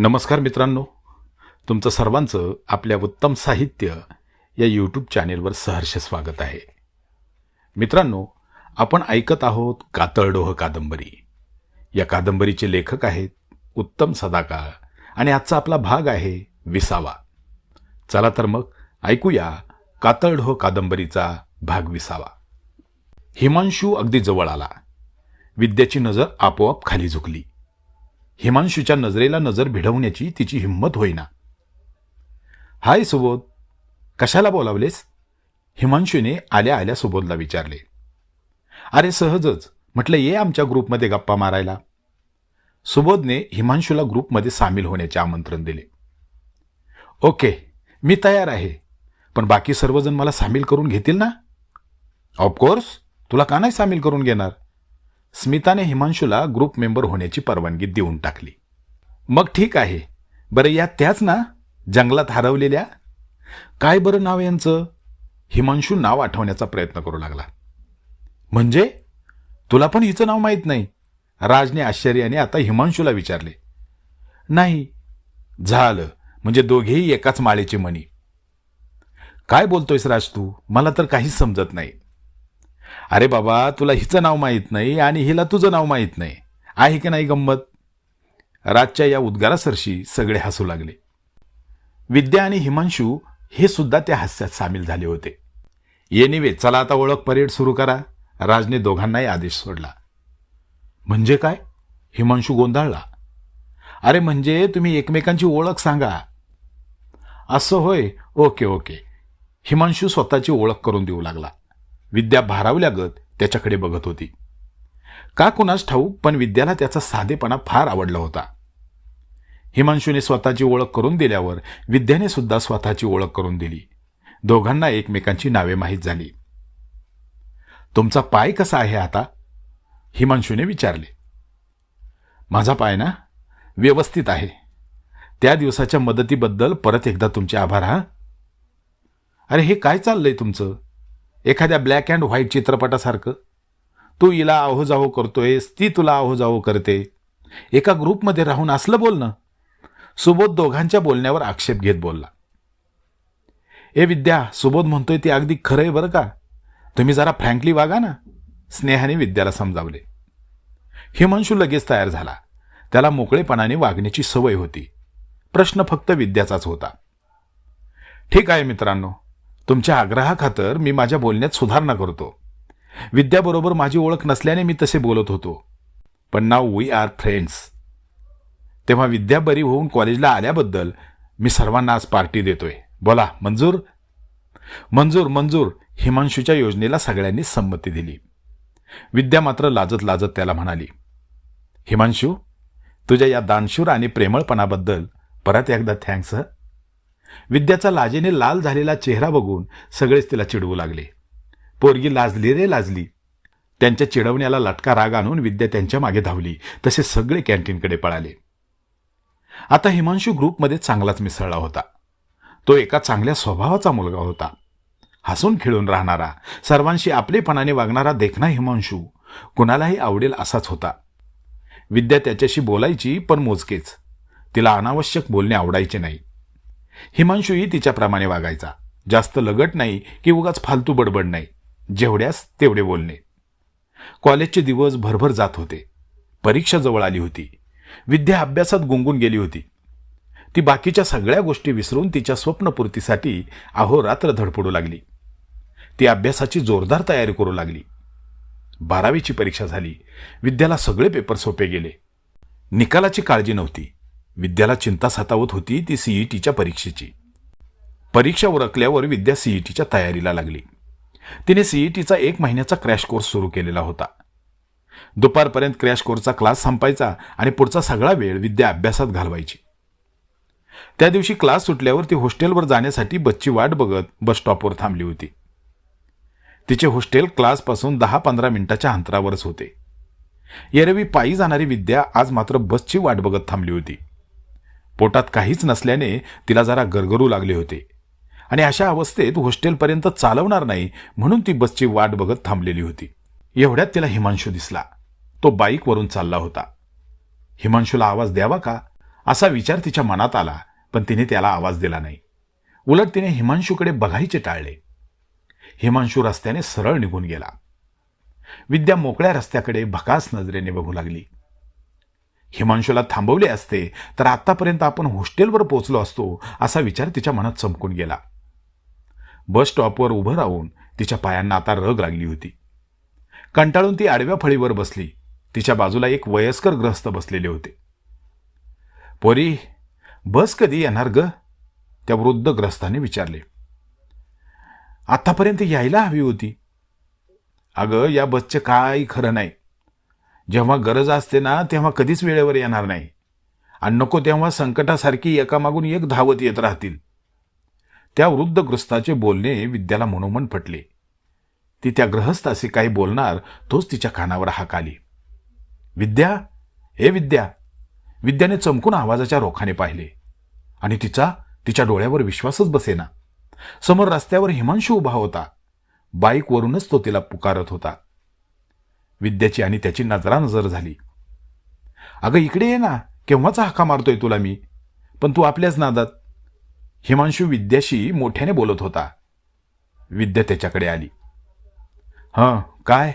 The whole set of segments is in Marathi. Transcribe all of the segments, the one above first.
नमस्कार मित्रांनो, तुमचं सर्वांचं आपल्या उत्तम साहित्य या यूट्यूब चॅनेलवर सहर्ष स्वागत आहे. मित्रांनो, आपण ऐकत आहोत कातळडोह कादंबरी. या कादंबरीचे लेखक आहेत उत्तम सदाकाळ आणि आजचा आपला भाग आहे 20वा. चला तर मग ऐकूया कातळडोह कादंबरीचा भाग 20वा. हिमांशू अगदी जवळ आला. विद्याची नजर आपोआप खाली झुकली. हिमांशूच्या नजरेला नजर भिडवण्याची तिची हिंमत होईना. हाय सुबोध, कशाला बोलावलेस? हिमांशूने आल्या आल्या सुबोधला विचारले. अरे सहजच, म्हटलं ये आमच्या ग्रुपमध्ये गप्पा मारायला. सुबोधने हिमांशूला ग्रुपमध्ये सामील होण्याचे आमंत्रण दिले. ओके, मी तयार आहे, पण बाकी सर्वजण मला सामील करून घेतील ना? ऑफकोर्स, तुला का नाही सामील करून घेणार? स्मिताने हिमांशूला ग्रुप मेंबर होण्याची परवानगी देऊन टाकली. मग ठीक आहे. बरं, या त्याच ना, जंगलात हरवलेल्या? काय बरं नाव यांचं? हिमांशू नाव आठवण्याचा प्रयत्न करू लागला. म्हणजे तुला पण हिचं नाव माहीत नाही? राजने आश्चर्याने आता हिमांशूला विचारले. नाही. झालं, म्हणजे दोघेही एकाच माळेची मणी. काय बोलतोयस राज तू? मला तर काहीच समजत नाही. अरे बाबा, तुला हिचं नाव माहीत नाही आणि हिला तुझं नाव माहीत नाही, आहे की नाही गंमत? राजच्या या उद्गारासरशी सगळे हसू लागले. विद्या आणि हिमांशू हे सुद्धा त्या हास्यात सामील झाले होते. एनिवे, चला आता ओळख परेड सुरू करा. राजने दोघांनाही आदेश सोडला. म्हणजे काय? हिमांशू गोंधळला. अरे म्हणजे तुम्ही एकमेकांची ओळख सांगा. असं होय, ओके ओके. हिमांशू स्वतःची ओळख करून देऊ लागला. विद्या भारावल्यागत त्याच्याकडे बघत होती. का कुणास ठाऊक, पण विद्याला त्याचा साधेपणा फार आवडला होता. हिमांशूने स्वतःची ओळख करून दिल्यावर विद्याने सुद्धा स्वतःची ओळख करून दिली. दोघांना एकमेकांची नावे माहीत झाली. तुमचा पाय कसा आहे आता? हिमांशूने विचारले. माझा पाय ना, व्यवस्थित आहे. त्या दिवसाच्या मदतीबद्दल परत एकदा तुमचे आभार. हा. अरे हे काय चाललंय तुमचं? एखाद्या ब्लॅक अँड व्हाईट चित्रपटासारखं. तू हिला आहोजाहो करतोयस, ती तुला आहोजाहो करते. एका ग्रुपमध्ये राहून असलं बोलणं? सुबोध दोघांच्या बोलण्यावर आक्षेप घेत बोलला. ए विद्या, सुबोध म्हणतोय ते अगदी खरं आहे बरं का. तुम्ही जरा फ्रँकली वागा ना, स्नेहाने विद्याला समजावले. हिमांशू लगेच तयार झाला. त्याला मोकळेपणाने वागण्याची सवय होती. प्रश्न फक्त विद्याचाच होता. ठीक आहे मित्रांनो, तुमच्या आग्रहाखातर मी माझ्या बोलण्यात सुधारणा करतो. विद्याबरोबर माझी ओळख नसल्याने मी तसे बोलत होतो, पण नाव वी आर फ्रेंड्स. तेव्हा विद्या बरी होऊन कॉलेजला आल्याबद्दल मी सर्वांना आज पार्टी देतोय. बोला, मंजूर? मंजूर मंजूर. हिमांशूच्या योजनेला सगळ्यांनी संमती दिली. विद्या मात्र लाजत लाजत त्याला म्हणाली. हिमांशू, तुझ्या या दानशूर आणि प्रेमळपणाबद्दल परत एकदा थँक्स. विद्याचा लाजेने लाल झालेला चेहरा बघून सगळेच तिला चिडवू लागले. पोरगी लाजली रे लाजली. त्यांच्या चिडवण्याला लटका राग आणून विद्या त्यांच्या मागे धावली. तसे सगळे कॅन्टीनकडे पळाले. आता हिमांशू ग्रुपमध्ये चांगलाच मिसळला होता. तो एका चांगल्या स्वभावाचा मुलगा होता. हसून खेळून राहणारा, सर्वांशी आपलेपणाने वागणारा देखणा हिमांशू कुणालाही आवडेल असाच होता. विद्या त्याच्याशी बोलायची, पण मोजकेच. तिला अनावश्यक बोलणे आवडायचे नाही. हिमांशूही तिच्याप्रमाणे वागायचा. जास्त लगट नाही की उगाच फालतू बडबड नाही. जेवढ्यास तेवढे बोलणे. कॉलेजचे दिवस भरभर जात होते. परीक्षा जवळ आली होती. विद्या अभ्यासात गुंगून गेली होती. ती बाकीच्या सगळ्या गोष्टी विसरून तिच्या स्वप्नपूर्तीसाठी अहोरात्र धडपडू लागली. ती अभ्यासाची जोरदार तयारी करू लागली. 12वीची परीक्षा झाली. विद्याला सगळे पेपर सोपे गेले. निकालाची काळजी नव्हती. विद्याला चिंता सतावत होती ती सीईटीच्या परीक्षेची. परीक्षा उरकल्यावर विद्या सीईटीच्या तयारीला लागली. तिने सीईटीचा 1 महिन्याचा क्रॅश कोर्स सुरू केलेला होता. दुपारपर्यंत क्रॅश कोर्सचा क्लास संपायचा आणि पुढचा सगळा वेळ विद्या अभ्यासात घालवायची. त्या दिवशी क्लास सुटल्यावर ती हॉस्टेलवर जाण्यासाठी बसची वाट बघत बस स्टॉपवर थांबली होती. तिचे हॉस्टेल क्लासपासून 10-15 मिनिटाच्या अंतरावरच होते. एरवी पायी जाणारी विद्या आज मात्र बसची वाट बघत थांबली होती. पोटात काहीच नसल्याने तिला जरा गरगरू लागले होते आणि अशा अवस्थेत हॉस्टेलपर्यंत चालवणार नाही म्हणून ती बसची वाट बघत थांबलेली होती. एवढ्यात तिला हिमांशू दिसला. तो बाईकवरून चालला होता. हिमांशूला आवाज द्यावा का असा विचार तिच्या मनात आला, पण तिने त्याला आवाज दिला नाही. उलट तिने हिमांशूकडे बघायचे टाळले. हिमांशू रस्त्याने सरळ निघून गेला. विद्या मोकळ्या रस्त्याकडे भकास नजरेने बघू लागली. हिमांशूला थांबवले असते तर आतापर्यंत आपण हॉस्टेलवर पोहोचलो असतो, असा विचार तिच्या मनात चमकून गेला. बस स्टॉपवर उभं राहून तिच्या पायांना आता रग लागली होती. कंटाळून ती आडव्या फळीवर बसली. तिच्या बाजूला एक वयस्कर ग्रस्त बसलेले होते. पोरी, बस कधी येणार ग? त्या वृद्ध ग्रस्ताने विचारले. आतापर्यंत यायला हवी होती. अगं, या बसचे काही खरं नाही. जेव्हा गरज असते ना तेव्हा कधीच वेळेवर येणार नाही, आणि नको तेव्हा संकटासारखी एकामागून एक धावत येत राहतील. त्या वृद्ध ग्रस्ताचे बोलणे विद्याला मनोमन पटले. ती त्या गृहस्थाशी काही बोलणार तोच तिच्या कानावर हाक आली. विद्या, हे विद्या. विद्याने चमकून आवाजाच्या रोखाने पाहिले आणि तिच्या डोळ्यावर विश्वासच बसेना. समोर रस्त्यावर हिमांशू उभा होता. बाईकवरूनच तो तिला पुकारत होता. विद्याची आणि त्याची नजरानजर झाली. अगं, इकडे ये ना, केव्हाचा हाका मारतोय तुला मी, पण तू आपल्याच नादात. हिमांशू विद्याशी मोठ्याने बोलत होता. विद्या त्याच्याकडे आली. हं, काय?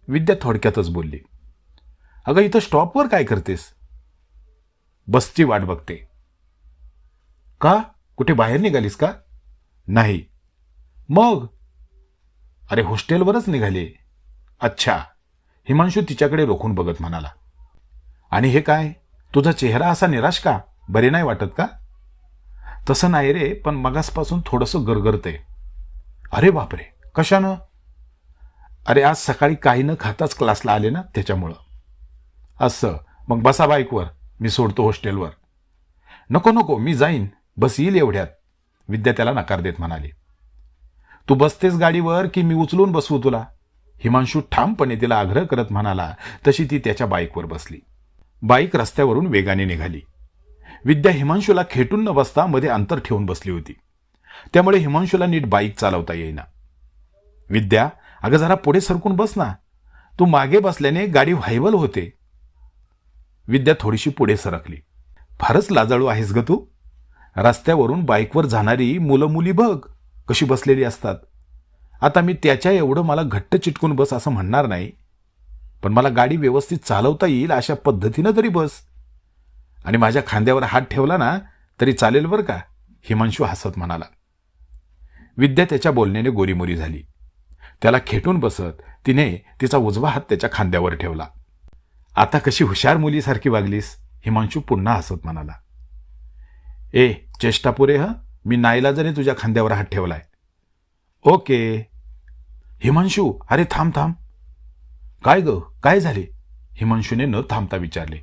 विद्या थोडक्यातच बोलली. अगं, इथं स्टॉपवर काय करतेस? बसची वाट बघते. का? कुठे बाहेर निघालीस का? नाही. मग? अरे, हॉस्टेलवरच निघाले. अच्छा. हिमांशू तिच्याकडे रोखून बघत म्हणाला. आणि हे काय, तुझा चेहरा असा निराश का? बरे नाही वाटत का? तसं नाही रे, पण मगासपासून थोडंसं गरगरतंय. अरे बापरे, कशानं? अरे, आज सकाळी काही न खाताच क्लासला आले ना, त्याच्यामुळं. असं? मग बसा बाईकवर, मी सोडतो हॉस्टेलवर. नको नको, मी जाईन, बस येईल एवढ्यात. विद्या त्याला नकार देत म्हणाली. तू बसतेस गाडीवर की मी उचलून बसवू तुला? हिमांशू ठामपणे तिला आग्रह करत म्हणाला. तशी ती त्याच्या बाईकवर बसली. बाईक रस्त्यावरून वेगाने निघाली. विद्या हिमांशूला खेटून न बसता मध्ये अंतर ठेवून बसली होती. त्यामुळे हिमांशूला नीट बाईक चालवता येईना. विद्या, अगं जरा पुढे सरकून बस ना, तू मागे बसल्याने गाडी व्हायबल होते. विद्या थोडीशी पुढे सरकली. फारच लाजाळू आहेस ग तू. रस्त्यावरून बाईकवर जाणारी मुलं मुली बघ कशी बसलेली असतात. आता मी त्याच्या एवढं मला घट्ट चिटकून बस असं म्हणणार नाही, पण मला गाडी व्यवस्थित चालवता येईल अशा पद्धतीनं तरी बस. आणि माझ्या खांद्यावर हात ठेवला ना तरी चालेल बरं का? हिमांशू हसत म्हणाला. विद्या त्याच्या बोलण्याने गोरीमोरी झाली. त्याला खेटून बसत तिने तिचा उजवा हात त्याच्या खांद्यावर ठेवला. आता कशी हुशार मुलीसारखी वागलीस? हिमांशू पुन्हा हसत म्हणाला. ए, चेष्टा पुरे ह, मी नाईलाजाने तुझ्या खांद्यावर हात ठेवलाय. ओके. हिमांशू, अरे थांब थांब. काय ग, काय झाले? हिमांशूने न थांबता विचारले.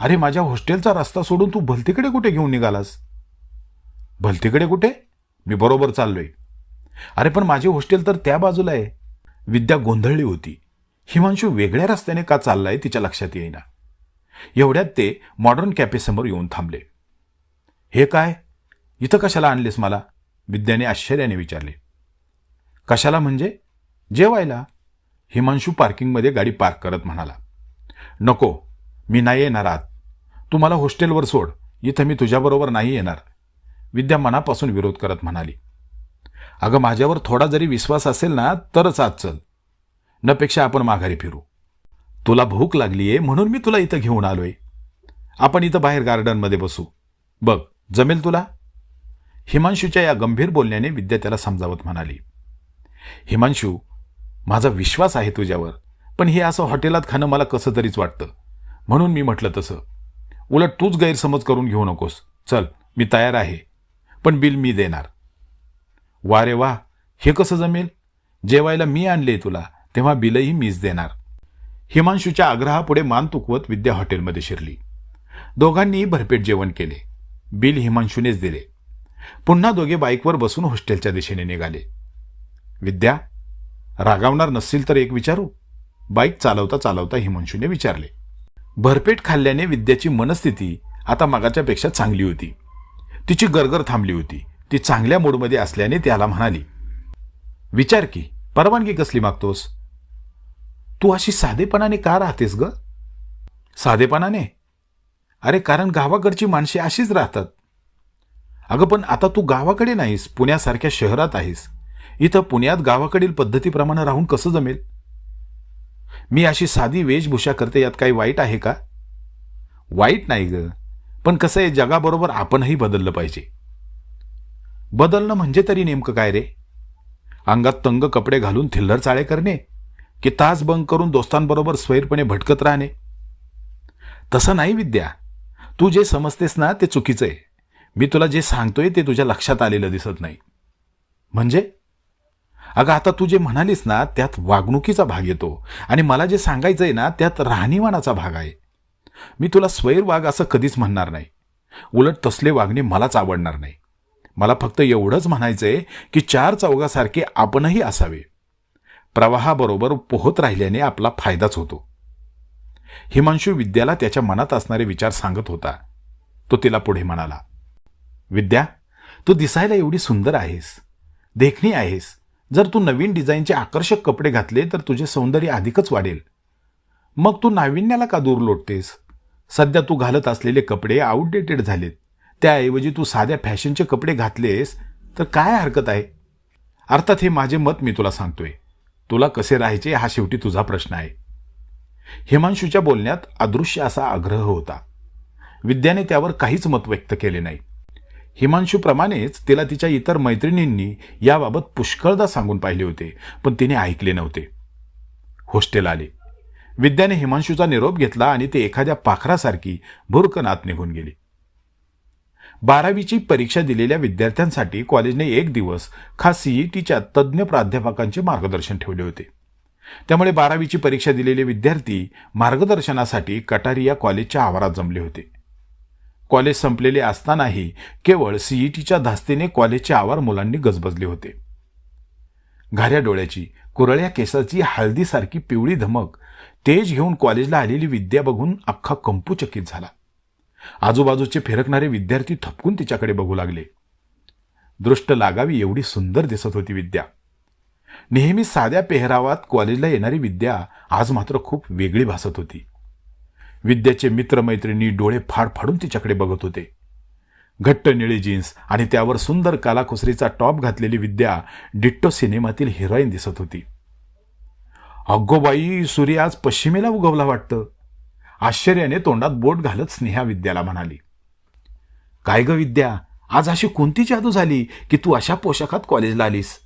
अरे, माझ्या हॉस्टेलचा रस्ता सोडून तू भलतीकडे कुठे घेऊन निघालास? भलतीकडे कुठे? मी बरोबर चाललोय. अरे, पण माझे हॉस्टेल तर त्या बाजूला आहे. विद्या गोंधळली होती. हिमांशू वेगळ्या रस्त्याने का चाललाय तिच्या लक्षात येईना. एवढ्यात ते मॉडर्न कॅफेसमोर येऊन थांबले. हे काय, इथं कशाला आणलेस मला? विद्याने आश्चर्याने विचारले. कशाला म्हणजे? जेवायला. हिमांशू पार्किंगमध्ये गाडी पार्क करत म्हणाला. नको, मी नाही येणार आत. तू मला हॉस्टेलवर सोड, इथं मी तुझ्याबरोबर नाही येणार. विद्या मनापासून विरोध करत म्हणाली. अगं, माझ्यावर थोडा जरी विश्वास असेल ना तरच आत चल, नपेक्षा आपण माघारी फिरू. तुला भूक लागलीये म्हणून मी तुला इथं घेऊन आलोय. आपण इथं बाहेर गार्डनमध्ये बसू. बघ, जमेल तुला? हिमांशूच्या या गंभीर बोलण्याने विद्या त्याला समजावत म्हणाली. हिमांशू, माझा विश्वास आहे तुझ्यावर, पण हे असं हॉटेलात खाणं मला कसं तरीच वाटतं, म्हणून मी म्हटलं तसं. उलट तूच गैरसमज करून घेऊ नकोस. चल, मी तयार आहे, पण बिल मी देणार. वा रे वा, हे कसं जमेल? जेवायला मी आणले तुला, तेव्हा बिलही मीच देणार. हिमांशूच्या आग्रहापुढे मान तुकवत विद्या हॉटेलमध्ये शिरली. दोघांनी भरपेट जेवण केले. बिल हिमांशूनेच दिले. पुन्हा दोघे बाईकवर बसून हॉस्टेलच्या दिशेने निघाले. विद्या, रागावणार नसतील तर एक विचारू? बाईक चालवता चालवता हिमांशूने विचारले. भरपेट खाल्ल्याने विद्याची मनस्थिती आता मगाच्यापेक्षा चांगली होती. तिची गरगर थांबली होती. ती चांगल्या मूडमध्ये असल्याने त्याला म्हणाली. विचार की, परवानगी कसली मागतोस? तू अशी साधेपणाने का राहतेस ग? साधेपणाने? अरे कारण गावाकडची माणसे अशीच राहतात. अगं पण आता तू गावाकडे नाहीस, पुण्यासारख्या शहरात आहेस. इथं पुण्यात गावाकडील पद्धतीप्रमाणे राहून कसं जमेल? मी अशी साधी वेशभूषा करते, यात काही वाईट आहे का? वाईट नाही ग, पण कसं आहे, जगाबरोबर आपणही बदललं पाहिजे. बदलणं म्हणजे तरी नेमकं काय रे? अंगात तंग कपडे घालून थिल्लर चाळे करणे, की तास बंक करून दोस्तांबरोबर स्वैरपणे भटकत राहणे? तसं नाही विद्या. तू जे समजतेस ना ते चुकीचं आहे. मी तुला जे सांगतोय ते तुझ्या लक्षात आलेलं दिसत नाही. म्हणजे? अगं आता तू जे म्हणालीस ना त्यात वागणुकीचा भाग येतो, आणि मला जे सांगायचंय ना त्यात राहणीमानाचा भाग आहे. मी तुला स्वैर वाग असं कधीच म्हणणार नाही. उलट तसले वागणे मलाच आवडणार नाही. मला फक्त एवढंच म्हणायचंय की चार चौघासारखे आपणही असावे. प्रवाहाबरोबर पोहत राहिल्याने आपला फायदाच होतो. हिमांशू विद्याला त्याच्या मनात असणारे विचार सांगत होता. तो तिला पुढे म्हणाला, विद्या, तू दिसायला एवढी सुंदर आहेस, देखणी आहेस. जर तू नवीन डिझाईनचे आकर्षक कपडे घातले तर तुझे सौंदर्य अधिकच वाढेल. मग तू नाविन्याला का दूर लोटतेस? सध्या तू घालत असलेले कपडे आउटडेटेड झालेत. त्याऐवजी तू साध्या फॅशनचे कपडे घातलेस तर काय हरकत आहे? अर्थात हे माझे मत मी तुला सांगतोय. तुला कसे राहायचे हा शेवटी तुझा प्रश्न आहे. हिमांशूच्या बोलण्यात अदृश्य असा आग्रह होता. विद्याने त्यावर काहीच मत व्यक्त केले नाही. हिमांशूप्रमाणेच तिला तिच्या इतर मैत्रिणींनी याबाबत पुष्कळदा सांगून पाहिले होते, पण तिने ऐकले नव्हते. हॉस्टेल आले. विद्याने हिमांशूचा निरोप घेतला आणि ते एखाद्या पाखरासारखी भुरकनात निघून गेली. 12वीची परीक्षा दिलेल्या विद्यार्थ्यांसाठी कॉलेजने एक दिवस खास सीईटीच्या तज्ज्ञ प्राध्यापकांचे मार्गदर्शन ठेवले होते. त्यामुळे 12वीची परीक्षा दिलेले विद्यार्थी मार्गदर्शनासाठी कटारिया कॉलेजच्या आवारात जमले होते. कॉलेज संपलेले असतानाही केवळ सीईटीच्या धास्तीने कॉलेजचे आवार मुलांनी गजबजले होते. घाऱ्या डोळ्याची, कुरळ्या केसाची, हळदीसारखी पिवळी धमक तेज घेऊन कॉलेजला आलेली विद्या बघून अख्खा कंपूचकित झाला. आजूबाजूचे फिरकणारे विद्यार्थी थपकून तिच्याकडे बघू लागले. दृष्ट लागावी एवढी सुंदर दिसत होती विद्या. नेहमी साध्या पेहरावात कॉलेजला येणारी विद्या आज मात्र खूप वेगळी भासत होती. विद्याचे मित्रमैत्रिणी डोळे फाडफाडून तिच्याकडे बघत होते. घट्ट निळी जीन्स आणि त्यावर सुंदर कालाकुसरीचा टॉप घातलेली विद्या डिट्टो सिनेमातील हिरोईन दिसत होती. अगो बाई, सूर्य आज पश्चिमेला उगवला वाटतं. आश्चर्याने तोंडात बोट घालत स्नेहा विद्याला म्हणाली. काय ग विद्या, आज अशी कोणती जादू झाली की तू अशा पोशाखात कॉलेजला आलीस?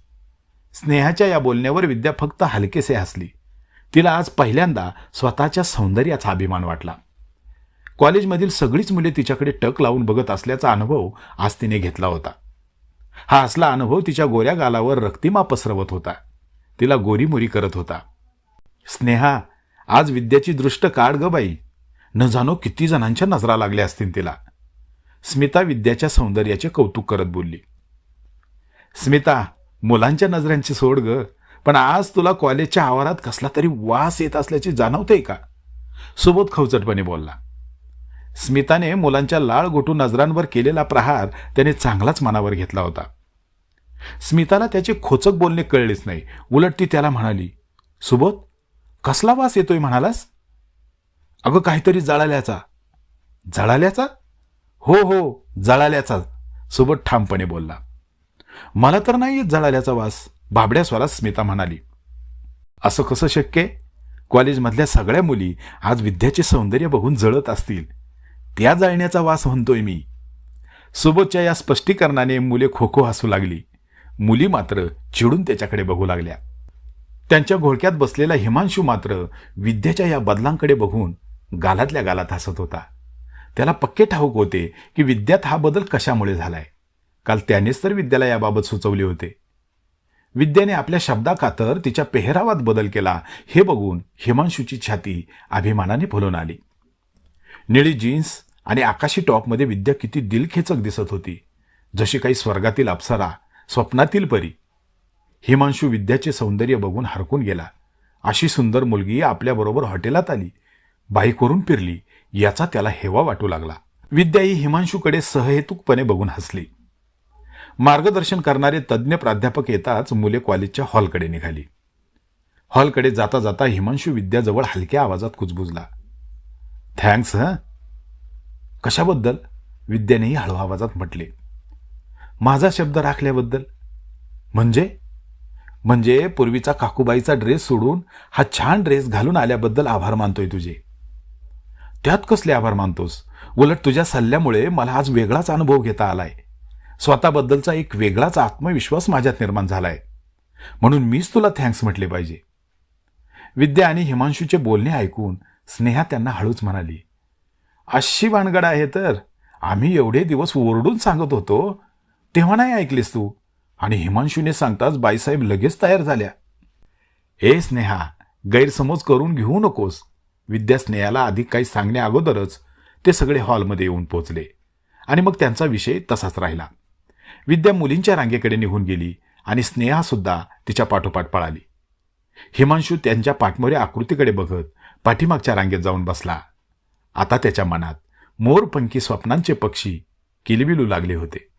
स्नेहाच्या या बोलण्यावर विद्या फक्त हलकेसे हसली. तिला आज पहिल्यांदा स्वतःच्या सौंदर्याचा अभिमान वाटला. कॉलेजमधील सगळीच मुले तिच्याकडे टक लावून बघत असल्याचा अनुभव आज तिने घेतला होता. हा असला अनुभव तिच्या गोऱ्या गालावर रक्तिमा पसरवत होता. तिला गोरीमोरी करत होता. स्नेहा, आज विद्याची दृष्ट काढ ग बाई. न जाणो किती जणांच्या नजरा लागल्या असतील तिला. स्मिता विद्याच्या सौंदर्याचे कौतुक करत बोलली. स्मिता, मुलांच्या नजरांची सोड ग, पण आज तुला कॉलेजच्या आवारात कसला तरी वास येत असल्याची जाणवते का? सुबोध खवचटपणे बोलला. स्मिताने मुलांच्या लाळ गोटू नजरांवर केलेला प्रहार त्याने चांगलाच मनावर घेतला होता. स्मिताला त्याचे खोचक बोलणे कळलेच नाही. उलट ती त्याला म्हणाली, सुबोध, कसला वास येतोय म्हणालास? अगं काहीतरी जळाल्याचा. जळाल्याचा? हो हो, जळाल्याचा, सुबोध ठामपणे बोलला. मला तर नाही येत जळाल्याचा वास, बाबड्या स्वरात स्मिता म्हणाली. असं कसं शक्य? कॉलेजमधल्या सगळ्या मुली आज विद्याचे सौंदर्य बघून जळत असतील, त्या जळण्याचा वास म्हणतोय मी. सुबोधच्या या स्पष्टीकरणाने मुले खोखो हसू लागली. मुली मात्र चिडून त्याच्याकडे बघू लागल्या. त्यांच्या घोळक्यात बसलेला हिमांशू मात्र विद्याच्या या बदलांकडे बघून गालातल्या गालात हसत होता. त्याला पक्के ठाऊक होते की विद्यात हा बदल कशामुळे झालाय. काल त्यानेच तर विद्याला याबाबत सुचवले होते. विद्याने आपल्या शब्दाखातर तिच्या पेहरावात बदल केला हे बघून हिमांशूची छाती अभिमानाने फुलून आली. निळी जीन्स आणि आकाशी टॉपमध्ये विद्या किती दिलखेचक दिसत होती, जशी काही स्वर्गातील अप्सरा, स्वप्नातील परी. हिमांशू विद्याचे सौंदर्य बघून हरकून गेला. अशी सुंदर मुलगी आपल्याबरोबर हॉटेलात आली, बाईकवरून फिरली, याचा त्याला हेवा वाटू लागला. विद्या ही हिमांशूकडे सहहेतुकपणे बघून हसली. मार्गदर्शन करणारे तज्ज्ञ प्राध्यापक येताच मुले कॉलेजच्या हॉलकडे निघाली. हॉलकडे जाता जाता हिमांशू विद्याजवळ हलक्या आवाजात कुजबुजला. थँक्स हं. कशाबद्दल? विद्यानेही हळू आवाजात म्हटले. माझा शब्द राखल्याबद्दल. म्हणजे? म्हणजे पूर्वीचा काकूबाईचा ड्रेस सोडून हा छान ड्रेस घालून आल्याबद्दल आभार मानतोय तुझे. त्यात कसले आभार मानतोस? उलट तुझ्या सल्ल्यामुळे मला आज वेगळाच अनुभव घेता आलाय. स्वतःबद्दलचा एक वेगळाच आत्मविश्वास माझ्यात निर्माण झालाय. म्हणून मीच तुला थँक्स म्हटले पाहिजे. विद्या आणि हिमांशूचे बोलणे ऐकून स्नेहा त्यांना हळूच म्हणाली, अशी भानगड आहे तर आम्ही एवढे दिवस ओरडून सांगत होतो तेव्हा नाही ऐकलीस तू, आणि हिमांशूने सांगताच बाईसाहेब लगेच तयार झाल्या. ए स्नेहा, गैरसमज करून घेऊ नकोस. विद्या स्नेहाला अधिक काही सांगण्या अगोदरच ते सगळे हॉलमध्ये येऊन पोचले आणि मग त्यांचा विषय तसाच राहिला. विद्या मुलींच्या रांगेकडे निघून गेली आणि स्नेहा सुद्धा तिच्या पाठोपाठ पळाली. हिमांशू त्यांच्या पाठमोऱ्या आकृतीकडे बघत पाठीमागच्या रांगेत जाऊन बसला. आता त्याच्या मनात मोरपंखी स्वप्नांचे पक्षी किलबिलू लागले होते.